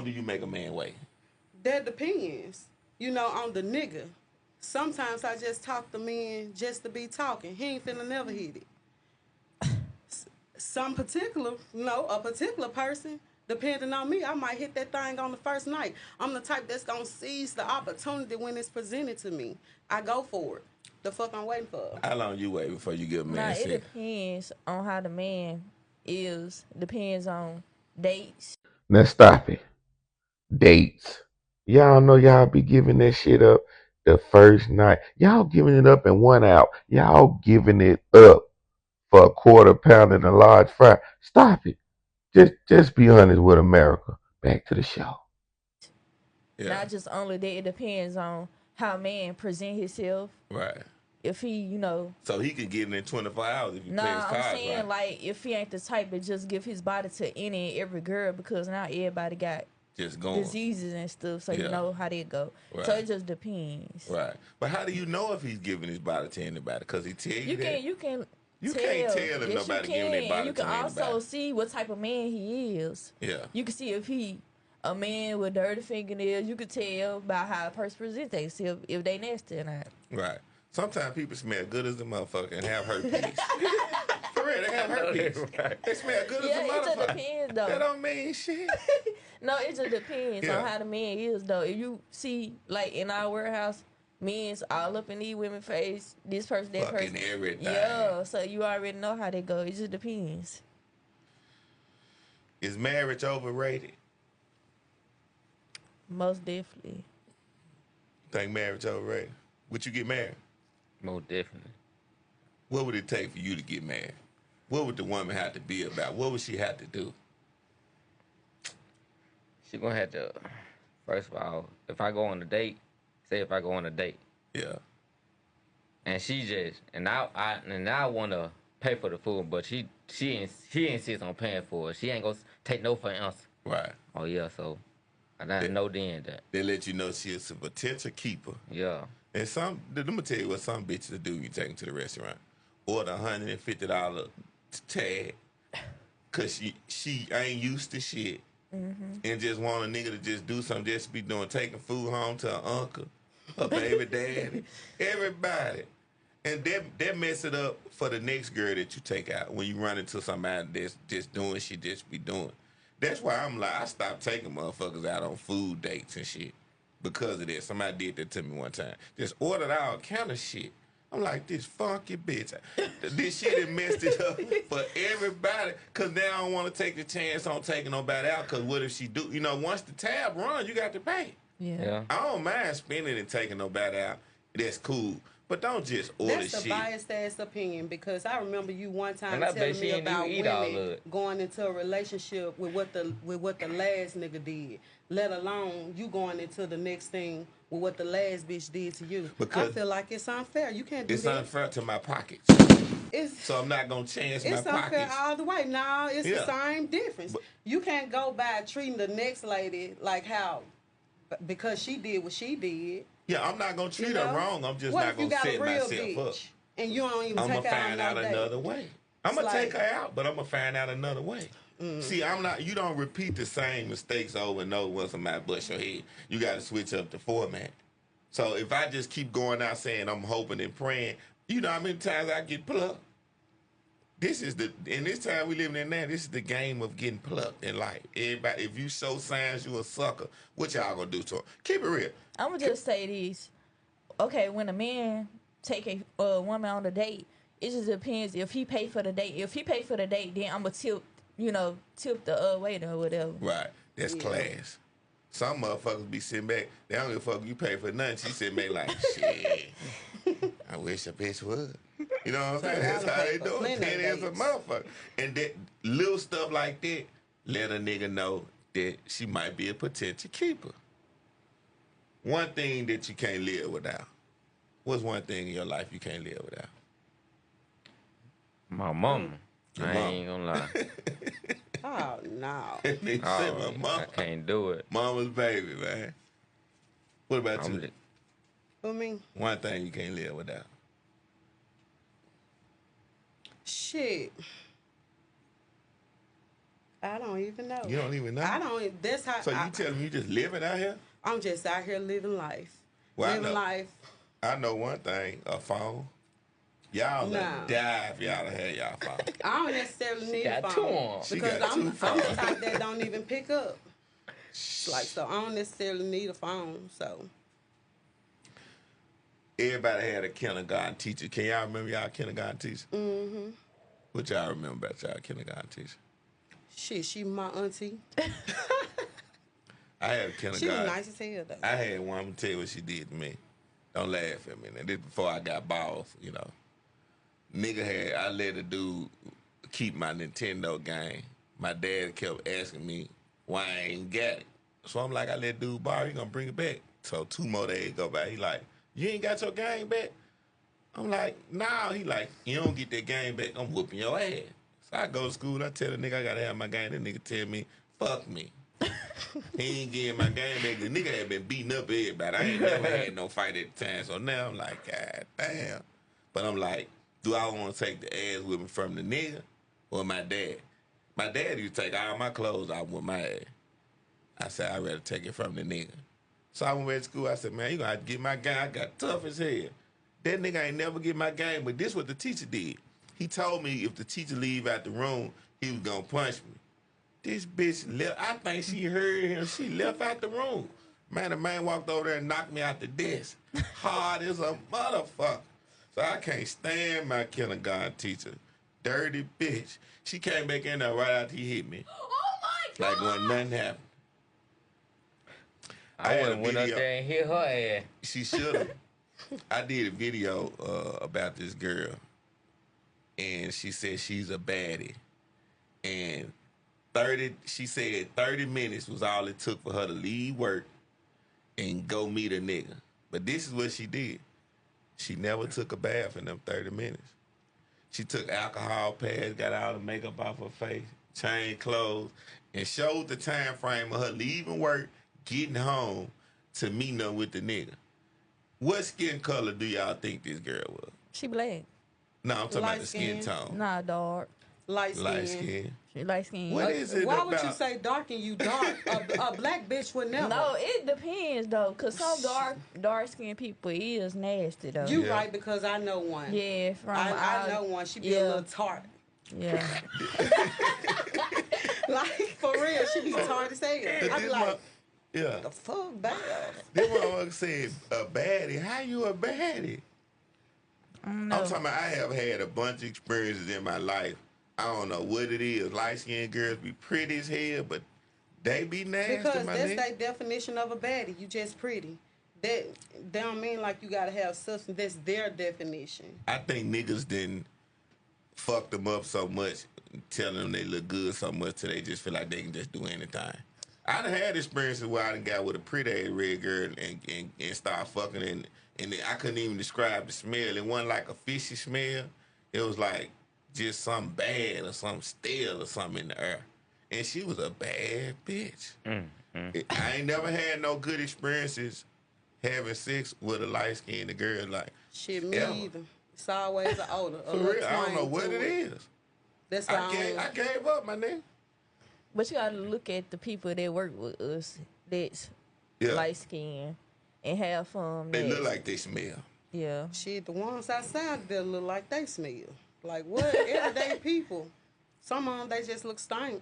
long do you make a man wait? That depends, on the nigga. Sometimes I just talk to men just to be talking. He ain't finna never hit it. Some particular, no, a particular person, depending on me, I might hit that thing on the first night. I'm the type that's gonna seize the opportunity when it's presented to me. I go for it. The fuck I'm waiting for. How long you wait before you get a Nah, man it sick? depends on how the man is. Depends on dates. Now stop it. Dates. Y'all know y'all be giving that shit up the first night. Y'all giving it up in 1 hour. Y'all giving it up for a quarter pound and a large fry. Stop it. Just be honest with America. Back to the show. Yeah. Not just only that, it depends on how a man present himself. Right. If he. So he could get it in 24 hours if you play his Nah, I'm cards saying right. like if he ain't the type to just give his body to any and every girl because now everybody got Just going. diseases and stuff, so Yeah. you know how they go. Right. So it just depends. Right. But how do you know if he's giving his body to anybody? Because he tell you that. You can You tell. can't tell if Yes, nobody you giving their can. body And you to can also anybody. see what type of man he is. Yeah. You can see if he a man with dirty fingernails. You can tell by how a person presents themselves if they nasty or not. Right. Sometimes people smell good as a motherfucker and have herpes. For real, they have herpes. They smell good as a Yeah, it just motherfucker. depends though. That don't mean shit. No, it just depends Yeah. on how the man is though. If you see like in our warehouse, men's all up in these women's face, this person, that Fucking person. everything. Yeah, so you already know how they go. It just depends. Is marriage overrated? Most definitely. Think marriage overrated? Would you get married? Most definitely. What would it take for you to get married? What would the woman have to be about? What would she have to do? She gonna have to. First of all, if I go on a date, say if I go on a date, Yeah. and she just and I wanna pay for the food, but she insists on paying for it. She ain't gonna take no for an answer. Right. Oh yeah, so I They, know then that. they let you know she is a potential keeper. Yeah. And let me tell you what some bitches do. You take them to the restaurant, order $150 tag, cause she ain't used to shit, and just want a nigga to just do something, just be doing taking food home to her uncle, her baby daddy, everybody, and that mess it up for the next girl that you take out when you run into somebody that's just doing shit just be doing. That's why I'm like I stopped taking motherfuckers out on food dates and shit. Because of that. Somebody did that to me one time. Just ordered all kind of shit. I'm like, this funky bitch. This shit has messed it up for everybody. Because now I don't want to take the chance on taking nobody out. Because what if she do? Once the tab run, you got to pay. Yeah. Yeah. I don't mind spending and taking nobody out. That's cool. But don't just order That's a shit. biased ass opinion because I remember you one time And I bet telling she me ain't about even eat all of women it. going into a relationship with what the last nigga did, let alone you going into the next thing with what the last bitch did to you. Because I feel like it's unfair. You can't do it's that. unfair to my pockets. It's So I'm not going to chance my it's unfair pockets. all the way. No, it's the Yeah. same difference. But- You can't go by treating the next lady like how because she did what she did. Yeah, I'm not going to treat You know? her wrong. I'm just what not if you going to got a set real myself bitch up. and you don't even I'm take gonna out find out no another date? way. I'm gonna take like- her out, but I'm gonna find out another way. See, I'm not. You don't repeat the same mistakes over and over when somebody bust your head. You got to switch up the format. So if I just keep going out saying I'm hoping and praying, you know how many times I get plucked. In this time we living in now, this is the game of getting plucked in life. Everybody, if you show signs you a sucker, what y'all gonna do to him? Keep it real. I'm gonna just say this. Okay, when a man take a woman on a date, it just depends if he pay for the date. If he pay for the date, then I'm gonna tip the waiter or whatever. Right. That's class. Some motherfuckers be sitting back. They don't give a fuck you pay for nothing. She sitting back like, shit. I wish a bitch would. You know what I'm saying? That's how they do it. Penny is a motherfucker. And that little stuff like that, let a nigga know that she might be a potential keeper. One thing that you can't live without. What's one thing in your life you can't live without? My mama. Your I mama. ain't gonna lie. Oh no. They say my Oh, mama. I can't do it. Mama's baby, man. What about I'm you? just, I mean, One thing you can't live without. shit. I don't even know. You don't even know? I don't. That's how. So you telling me you just living out here? I'm just out here living life. Well, I living know. life. I know one thing, a phone. Y'all Nah. would die if y'all had y'all phone. I don't necessarily need a got phone. two on. She Because got two I'm the phones. type that don't even pick up. Like, so I don't necessarily need a phone. So Everybody had a kindergarten teacher. Can y'all remember y'all kindergarten teacher? Mm-hmm. What y'all remember about y'all kindergarten teacher? shit, she my auntie. I had a She was kindergarten. nice as hell though. I had one. I'm gonna tell you what she did to me. Don't laugh at me. Now, this before I got balls, you know. I let a dude keep my Nintendo game. My dad kept asking me why I ain't got it. So I'm like, I let dude borrow, he gonna bring it back. So 2 more days go by. He like, you ain't got your game back? I'm like, nah. He like, you don't get that game back, I'm whooping your ass. So I go to school, I tell the nigga I gotta have my game. That nigga tell me, fuck me. He ain't getting my game back. The nigga had been beating up everybody. I ain't never had no fight at the time. So now I'm like, God damn. But I'm like, do I want to take the ass with me from the nigga or my dad? My dad used to take all my clothes off with my ass. I said, I'd rather take it from the nigga. So I went back to school. I said, man, you gonna have to get my game. I got tough as hell. That nigga ain't never get my game, but this what the teacher did. He told me if the teacher leave out the room, he was gonna punch me. This bitch left. I think she heard him. She left out the room. Man, the man walked over there and knocked me out the desk. Hard as a motherfucker. So I can't stand my kindergarten teacher. Dirty bitch. She came back in there right after he hit me. Oh my God. Like when nothing happened. I had would a have went up video. there and hit her ass. She should have. I did a video about this girl, and she said she's a baddie. And she said 30 minutes was all it took for her to leave work and go meet a nigga. But this is what she did. She never took a bath in them 30 minutes. She took alcohol pads, got all the makeup off her face, changed clothes, and showed the time frame of her leaving work, getting home, to meeting up with the nigga. What skin color do y'all think this girl was? She black. No, I'm talking about the Light skin skin. tone. Nah, dark. Light skin. Light skin. She light skin. What is it Why about? would you say dark and you dark? a black bitch would never. No, it depends though, cause some dark skinned people is nasty though. You Yeah. right, because I know one. Yeah, from I know one. She be yeah. a little tart. Yeah. Like, for real, she be tart as hell. I be This like, mo- yeah. the fuck, bad. This motherfucker said a baddie. How you a baddie? I'm talking about I have had a bunch of experiences in my life. I don't know what it is. Light skinned girls be pretty as hell, but they be nasty, Because my that's nigga. their definition of a baddie. You just pretty. That don't mean like you gotta have substance. That's their definition. I think niggas didn't fuck them up so much, telling them they look good so much till they just feel like they can just do anything. I done had experiences where I done got with a pretty ass red girl and start fucking and I couldn't even describe the smell. It wasn't like a fishy smell. It was like just something bad or something stale or something in the air. And she was a bad bitch. I ain't never had no good experiences having sex with a light-skinned girl. Like, Shit, me ever. either. It's always an odor. For real, I don't know what it is. That's why I gave up, my nigga. But you gotta look at the people that work with us that's Yeah. light skinned and have fun. They look like they smell. yeah. Shit, the ones outside there look like they smell. Like what? Everyday people. Some of them, they just look stank.